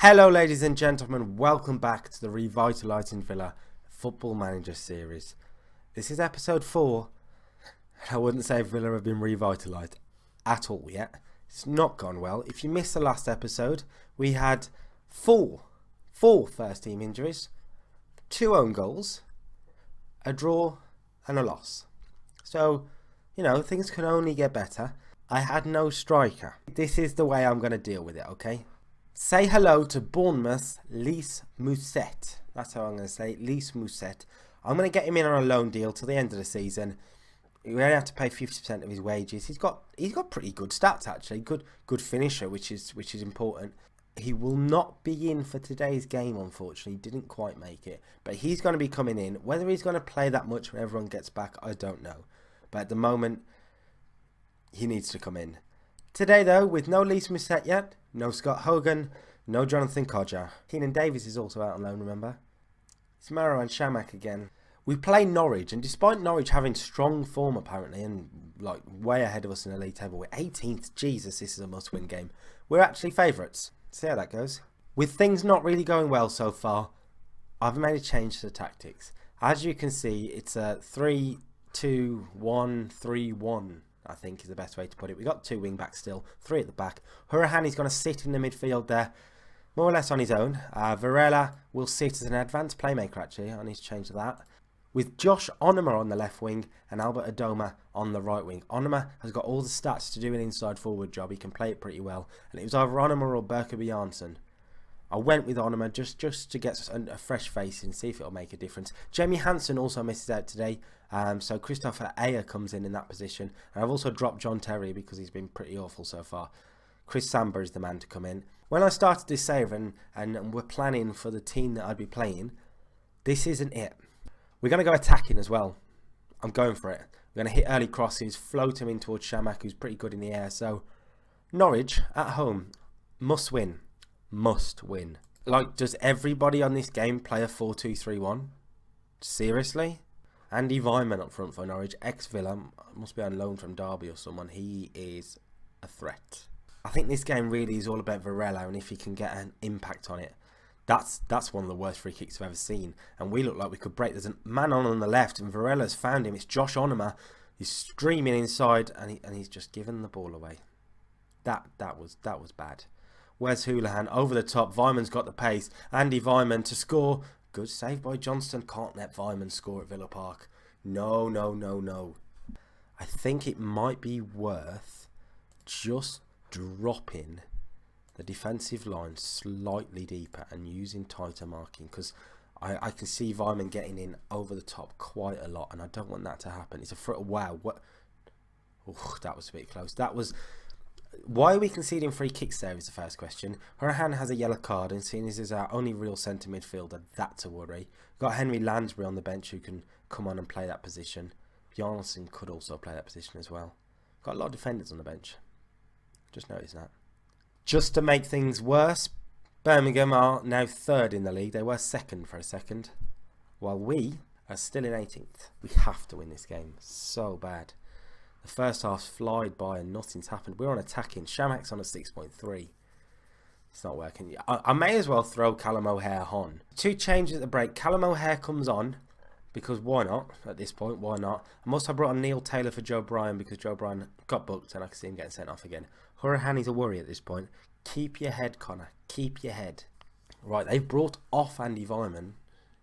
Hello ladies and gentlemen, welcome back to the Revitalising Villa Football Manager series. This is episode 4. I wouldn't say Villa have been revitalised at all yet. It's not gone well. If you missed the last episode, we had four first team injuries, 2 own goals, a draw and a loss. So, things can only get better. I had no striker. This is the way I'm going to deal with it, okay? Say hello to Bournemouth's Lys Mousset. That's how I'm going to say it, Lys Mousset. I'm going to get him in on a loan deal till the end of the season. We only have to pay 50% of his wages. He's got pretty good stats actually. Good finisher, which is important. He will not be in for today's game, unfortunately. He didn't quite make it, but he's going to be coming in. Whether he's going to play that much when everyone gets back, I don't know. But at the moment, he needs to come in. Today, though, with no Lys Mousset yet, no Scott Hogan, no Jonathan Kodjia. Keenan Davies is also out on loan, remember? It's Maro and Shamak again. We play Norwich, and despite Norwich having strong form apparently, and way ahead of us in the league table, we're 18th. Jesus, this is a must-win game. We're actually favourites. See how that goes. With things not really going well so far, I've made a change to the tactics. As you can see, it's a 3-2-1-3-1. I think is the best way to put it. We got 2 wing backs still, 3 at the back. Hurahani's going to sit in the midfield there, more or less on his own. Varela will sit as an advanced playmaker actually. I need to change that. With Josh Onoma on the left wing and Albert Adoma on the right wing. Onoma has got all the stats to do an inside forward job. He can play it pretty well. And it was either Onoma or Berkeby Jansson. I went with Onoma just to get a fresh face and see if it'll make a difference. Jamie Hansen also misses out today. So Christopher Ayer comes in that position. And I've also dropped John Terry because he's been pretty awful so far. Chris Samba is the man to come in. When I started this save and we're planning for the team that I'd be playing, this isn't it. We're going to go attacking as well. I'm going for it. We're going to hit early crosses, float him in towards Shamak, who's pretty good in the air. So Norwich at home, must win. Must win. Does everybody on this game play a 4-2-3-1? Seriously? Andy Weimann up front for Norwich, ex-Villa, must be on loan from Derby or someone. He is a threat. I think this game really is all about Varela and if he can get an impact on it. That's one of the worst free kicks I've ever seen. And we look like we could break. There's a man on the left and Varela's found him. It's Josh Onoma. He's streaming inside and he's just given the ball away. That was bad. Where's Houlihan? Over the top. Weimann's got the pace. Andy Weimann to score. Good save by Johnston. Can't let Weimann score at Villa Park. No. I think it might be worth just dropping the defensive line slightly deeper and using tighter marking. Because I can see Weimann getting in over the top quite a lot. And I don't want that to happen. It's a wow. What? Oh, that was a bit close. That was... Why are we conceding free kicks there is the first question. Hurahan has a yellow card and seeing as he's our only real centre midfielder, that's a worry. We've got Henry Lansbury on the bench who can come on and play that position. Bjarnason could also play that position as well. Got a lot of defenders on the bench. Just noticed that. Just to make things worse, Birmingham are now 3rd in the league. They were 2nd for a second. While we are still in 18th. We have to win this game. So bad. The first half's flied by and nothing's happened. We're on attacking. Shamak's on a 6.3. It's not working. I may as well throw Callum O'Hare on. 2 changes at the break. Callum O'Hare comes on because why not? At this point, why not? I must have brought on Neil Taylor for Joe Bryan because Joe Bryan got booked and I can see him getting sent off again. Hurahani's a worry at this point. Keep your head, Connor. Keep your head. Right, they've brought off Andy Weimann,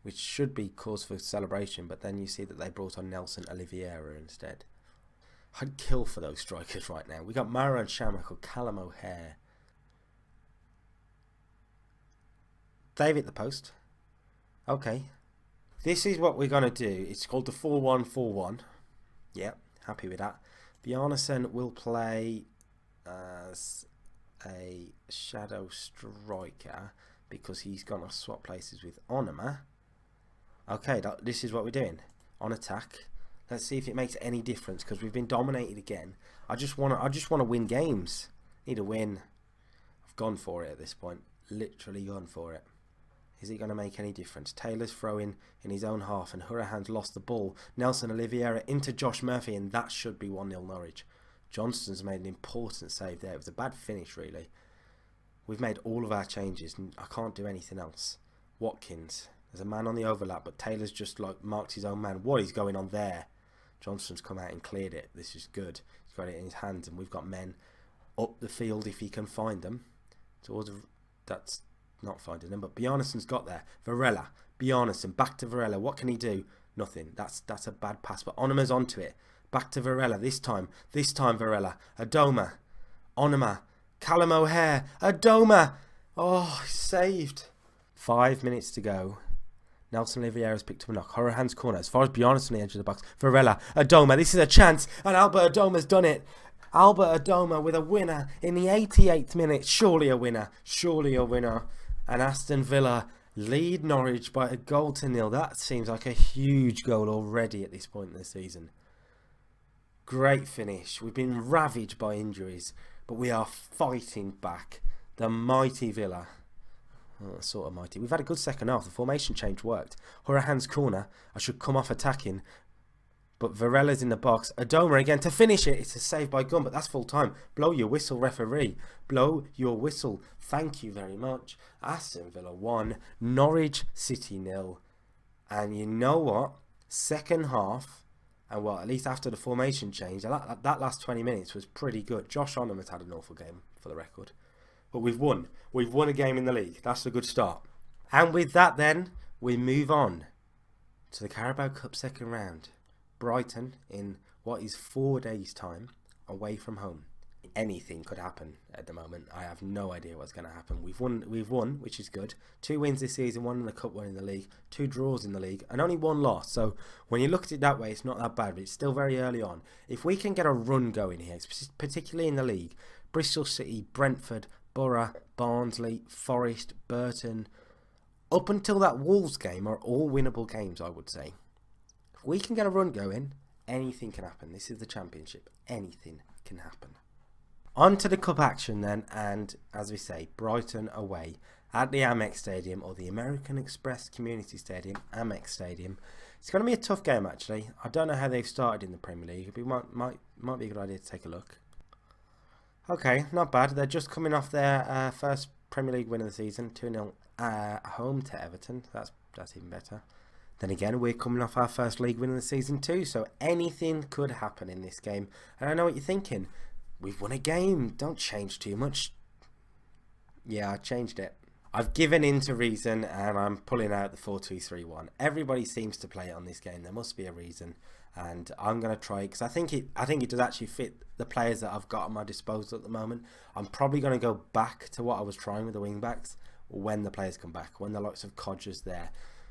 which should be cause for celebration, but then you see that they brought on Nelson Oliveira instead. I'd kill for those strikers right now. We got Mara and Shamak or Callum O'Hare. David at the post. Okay. This is what we're going to do. It's called the 4-1-4-1. Yep, happy with that. Bjarnason will play as a shadow striker because he's going to swap places with Onoma. Okay, this is what we're doing. On attack. Let's see if it makes any difference because we've been dominated again. I just want to win games. Need a win. I've gone for it at this point. Literally gone for it. Is it going to make any difference? Taylor's throwing in his own half and Hurahan's lost the ball. Nelson Oliveira into Josh Murphy and that should be 1-0 Norwich. Johnston's made an important save there. It was a bad finish really. We've made all of our changes and I can't do anything else. Watkins. There's a man on the overlap, but Taylor's just like marked his own man. What is going on there? Johnson's come out and cleared it. This is good. He's got it in his hands, and we've got men up the field if he can find them. That's not finding them, but Bjarnason's got there. Varela, Bjarnason, back to Varela. What can he do? Nothing. That's a bad pass, but Onama's onto it. Back to Varela this time. This time Varela. Adoma. Onama. Callum O'Hare. Adoma. Oh, saved. 5 minutes to go. Nelson Oliveira's picked up a knock. Horahan's corner. As far as Bjarnason on the edge of the box. Varela. Adoma. This is a chance. And Albert Adoma's done it. Albert Adoma with a winner in the 88th minute. Surely a winner. Surely a winner. And Aston Villa lead Norwich by a 1-0. That seems like a huge goal already at this point in the season. Great finish. We've been ravaged by injuries, but we are fighting back. The mighty Villa. Oh, sort of mighty. We've had a good second half. The formation change worked. Horahan's corner. I should come off attacking. But Varela's in the box. Adoma again to finish it. It's a save by Gunn, but that's full time. Blow your whistle, referee. Blow your whistle. Thank you very much. Aston Villa 1. Norwich City 0. And you know what? Second half, and well, at least after the formation change, that last 20 minutes was pretty good. Josh Onama's had an awful game, for the record. But we've won. We've won a game in the league. That's a good start. And with that then, we move on to the Carabao Cup second round. Brighton in what is 4 days' time, away from home. Anything could happen at the moment. I have no idea what's going to happen. We've won, which is good. 2 wins this season, 1 in the cup, 1 in the league, 2 draws in the league, and only 1 loss. So when you look at it that way, it's not that bad, but it's still very early on. If we can get a run going here, particularly in the league, Bristol City, Brentford, Borough, Barnsley, Forest, Burton, up until that Wolves game are all winnable games, I would say. If we can get a run going, anything can happen. This is the Championship. Anything can happen. On to the cup action then, and as we say, Brighton away at the Amex Stadium, or the American Express Community Stadium, Amex Stadium. It's going to be a tough game actually. I don't know how they've started in the Premier League. It might be a good idea to take a look. Okay, not bad. They're just coming off their first Premier League win of the season, 2-0 home to Everton. That's even better. Then again, we're coming off our first league win of the season too, so anything could happen in this game. And I know what you're thinking. We've won a game. Don't change too much. Yeah, I changed it. I've given in to reason and I'm pulling out the 4-2-3-1. Everybody seems to play it on this game. There must be a reason. And I'm going to try because I think it does actually fit the players that I've got at my disposal at the moment. I'm probably going to go back to what I was trying with the wing backs when the players come back, when the likes of Codger's there.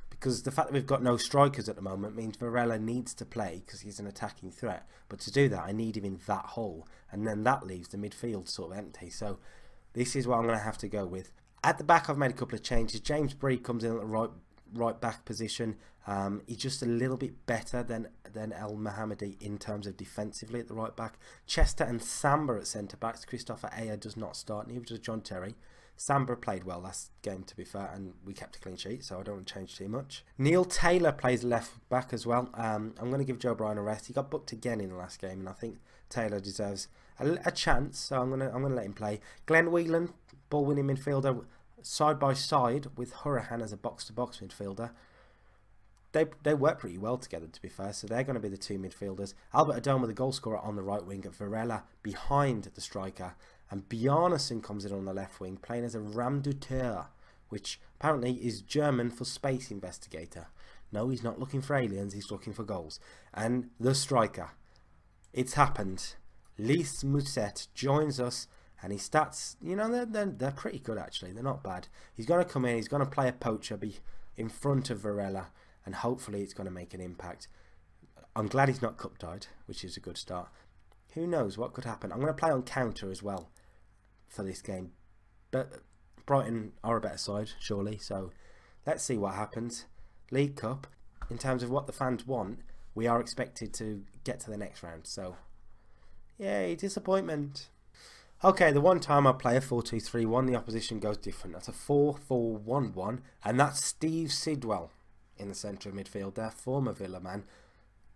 Because the fact that we've got no strikers at the moment means Varela needs to play because he's an attacking threat. But to do that, I need him in that hole. And then that leaves the midfield sort of empty. So this is what I'm going to have to go with. At the back, I've made a couple of changes. James Bree comes in at the right back position. He's just a little bit better than El Mohammadi in terms of defensively at the right back. Chester and Samba at centre backs. Christopher Ayer does not start, neither does John Terry. Samba played well last game, to be fair, and we kept a clean sheet, so I don't want to change too much. Neil Taylor plays left back as well. I'm going to give Joe Bryan a rest. He got booked again in the last game, and I think Taylor deserves a chance, so I'm going to let him play. Glenn Whelan, ball-winning midfielder, side by side with Horahan as a box-to-box midfielder. They work pretty well together, to be fair, so they're going to be the 2 midfielders. Albert Adoma, the goal scorer, on the right wing, Varela behind the striker, and Bjarnason comes in on the left wing, playing as a Ramduter, which apparently is German for space investigator. No, he's not looking for aliens, he's looking for goals. And the striker. It's happened. Lys Mousset joins us, and his stats, you know, they're pretty good actually. They're not bad. He's going to come in, he's going to play a poacher, be in front of Varela, and hopefully it's going to make an impact. I'm glad he's not cup tied, which is a good start. Who knows what could happen? I'm going to play on counter as well for this game. But Brighton are a better side, surely. So let's see what happens. League Cup, in terms of what the fans want, we are expected to get to the next round. So, yay, disappointment. Okay, the one time I play a 4-2-3-1, the opposition goes different. That's a 4-4-1-1, and that's Steve Sidwell in the centre of midfield there, former Villa man.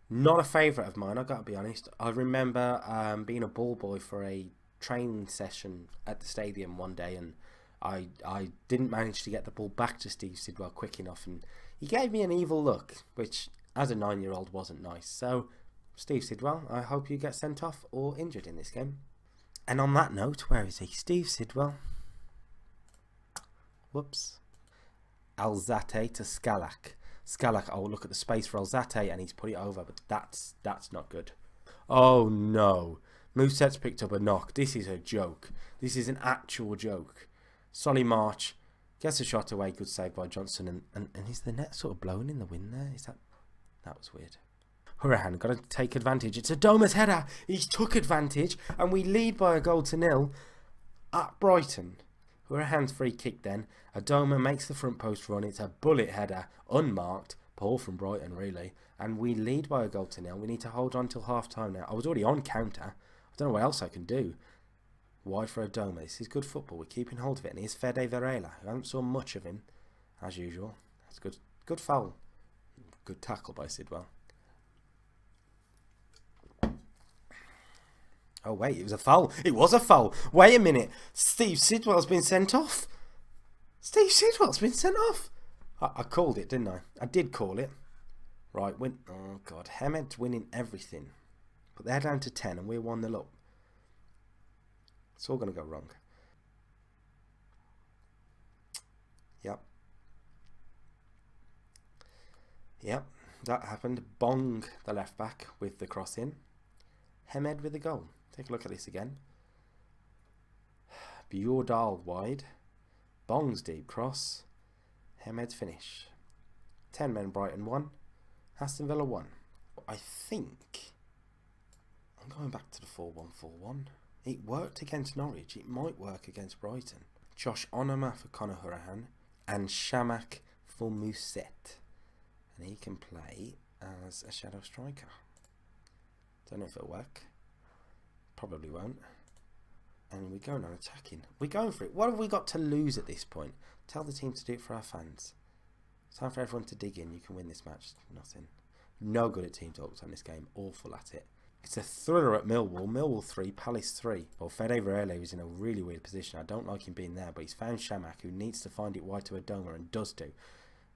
Not a favourite of mine, I've got to be honest. I remember being a ball boy for a training session at the stadium one day, and I didn't manage to get the ball back to Steve Sidwell quick enough, and he gave me an evil look, which as a 9-year-old wasn't nice. So, Steve Sidwell, I hope you get sent off or injured in this game. And on that note, where is he? Steve Sidwell. Whoops. Alzate to Scalak. Scalak, oh, look at the space for Alzate, and he's put it over, but that's not good. Oh no. Mousset's picked up a knock. This is a joke. This is an actual joke. Solly March gets a shot away. Good save by Johnson. And is the net sort of blowing in the wind there? Is that was weird. Hourihane got to take advantage. It's Adoma's header. He's took advantage, and we lead by a 1-0 at Brighton. Hourihane's free kick then. Adoma makes the front post run. It's a bullet header, unmarked. Poor from Brighton, really. And we lead by a 0-0. We need to hold on till half time now. I was already on counter. I don't know what else I can do. Wide for Adoma. This is good football. We're keeping hold of it. And here's Fede Varela. I haven't saw much of him, as usual. That's good. Good foul. Good tackle by Sidwell. Oh, wait, it was a foul. It was a foul. Wait a minute. Steve Sidwell's been sent off. Steve Sidwell's been sent off. I called it, didn't I? I did call it. Right, oh, God. Hemed's winning everything. But they're down to 10 and we're 1-0 up. It's all going to go wrong. Yep, that happened. Bong, the left back, with the cross in. Hemed with the goal. Take a look at this again. Bjordal wide. Bong's deep cross. Hemed's finish. 10 men Brighton 1. Aston Villa 1. I think I'm going back to the 4-1-4-1. It worked against Norwich. It might work against Brighton. Josh Onoma for Conor Hourihane. And Shamak for Mousset. And he can play as a shadow striker. Don't know if it'll work. Probably won't. And we're going on attacking. We're going for it. What have we got to lose at this point? Tell the team to do it for our fans. It's time for everyone to dig in. You can win this match. Nothing. No good at team talks on this game. Awful at it. It's a thriller at Millwall. Millwall 3, Palace 3. Well, Fede Varela is in a really weird position. I don't like him being there, but he's found Shamak, who needs to find it wide to Adoma, and does do.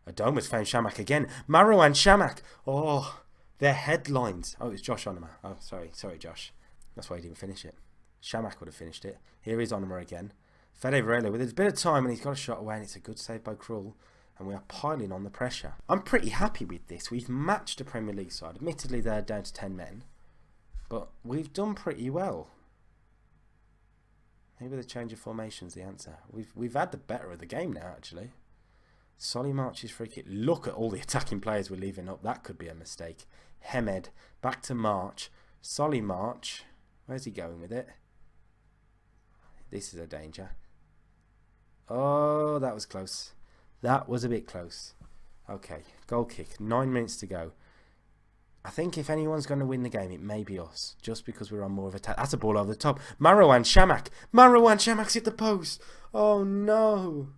Adoma's found Shamak again. Marouane Shamak. Oh, their headlines. Oh, it's Josh Onoma. Oh, sorry, Josh. That's why he didn't finish it. Shamak would have finished it. Here is Onoma again. Fede Varela with a bit of time, and he's got a shot away, and it's a good save by Krul. And we are piling on the pressure. I'm pretty happy with this. We've matched a Premier League side. Admittedly, they're down to 10 men. But we've done pretty well. Maybe the change of formation's the answer. We've had the better of the game now, actually. Solly March's free kick. Look at all the attacking players we're leaving up. That could be a mistake. Hemed. Back to March. Solly March. Where's he going with it? This is a danger. Oh, that was close. That was a bit close. Okay, goal kick. 9 minutes to go. I think if anyone's going to win the game, it may be us. Just because we're on more of a attack. That's a ball over the top. Marouane Shamak. Marouane Shamak's hit the post. Oh, no.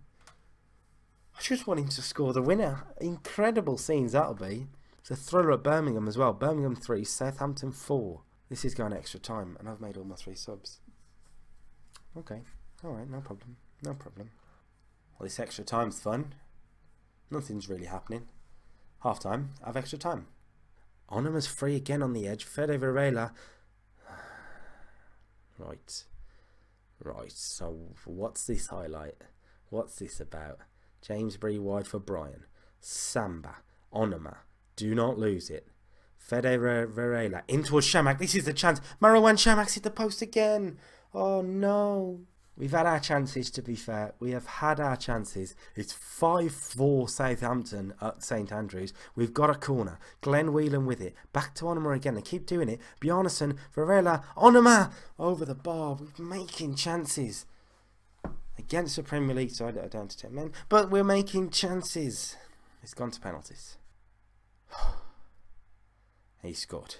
I just want him to score the winner. Incredible scenes that'll be. It's a thriller at Birmingham as well. Birmingham 3, Southampton 4. This is going extra time, and I've made all my 3 subs. Okay. Alright, no problem. No problem. Well, this extra time's fun. Nothing's really happening. Half time, have extra time. Onoma's free again on the edge. Fede Varela. Right. So, what's this highlight? What's this about? James Bree wide for Brian. Samba. Onoma. Do not lose it. Fede Varela. In towards Shamak. This is the chance. Marouane Shamak's hit the post again. Oh, no. We've had our chances, to be fair. We have had our chances. It's 5-4 Southampton at St Andrews. We've got a corner. Glenn Whelan with it. Back to Onoma again. They keep doing it. Bjarnason, Varela, Onoma over the bar. We're making chances. Against the Premier League side that are down to 10 men. But we're making chances. It's gone to penalties. He scored.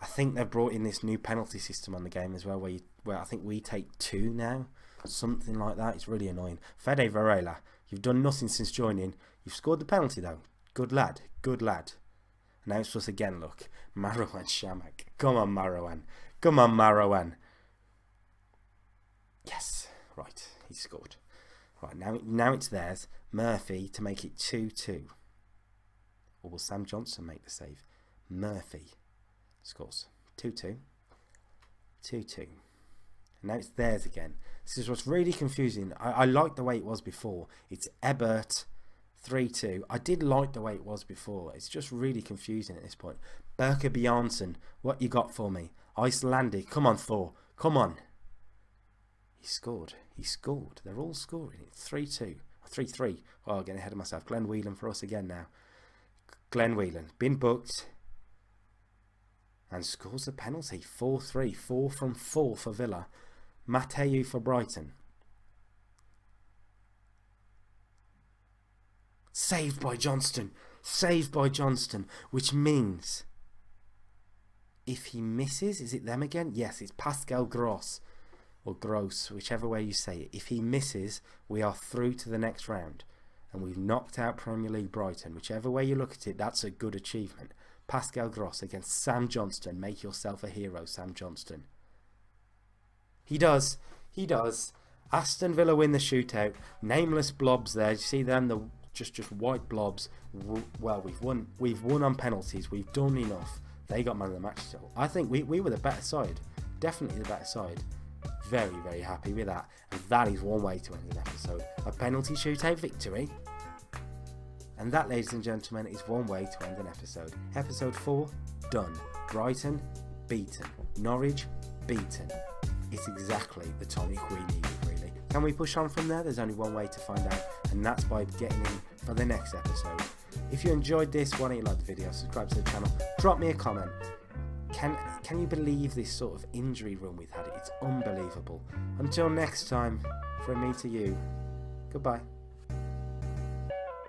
I think they've brought in this new penalty system on the game as well, where I think we take 2 now. Something like that. It's really annoying. Fede Varela, you've done nothing since joining. You've scored the penalty though. Good lad. Good lad. Now it's us again, look. Marouane Shamak. Come on, Marouane. Come on, Marouane. Yes. Right. He scored. Right, now it's theirs. Murphy to make it 2-2. Or will Sam Johnson make the save? Murphy scores 2-2. 2-2. And now it's theirs again. This is what's really confusing. I like the way it was before. It's Ebert 3-2. I did like the way it was before. It's just really confusing at this point. Berker Bjarnson, what you got for me? Icelandic. Come on, Thor. Come on. He scored. He scored. They're all scoring. It's 3-2. 3-3. Oh, I'm getting ahead of myself. Glenn Whelan for us again now. Glenn Whelan. Been booked. And scores a penalty. 4-3. 4 from 4 for Villa. Mateu for Brighton. Saved by Johnston. Saved by Johnston. Which means, if he misses, is it them again? Yes, it's Pascal Gross. Or Gross, whichever way you say it. If he misses, we are through to the next round. And we've knocked out Premier League Brighton. Whichever way you look at it, that's a good achievement. Pascal Gross against Sam Johnston. Make yourself a hero, Sam Johnston. He does. He does. Aston Villa win the shootout. Nameless blobs there. You see them? The just white blobs. Well, we've won on penalties. We've done enough. They got man of the match still. I think we were the better side. Definitely the better side. Very, very happy with that. And that is one way to end an episode. A penalty shootout victory. And that, ladies and gentlemen, is one way to end an episode. Episode 4, done. Brighton, beaten. Norwich, beaten. It's exactly the tonic we needed, really. Can we push on from there? There's only one way to find out, and that's by getting in for the next episode. If you enjoyed this, why don't you like the video, subscribe to the channel, drop me a comment. Can you believe this sort of injury run we've had? It's unbelievable. Until next time, from me to you, goodbye.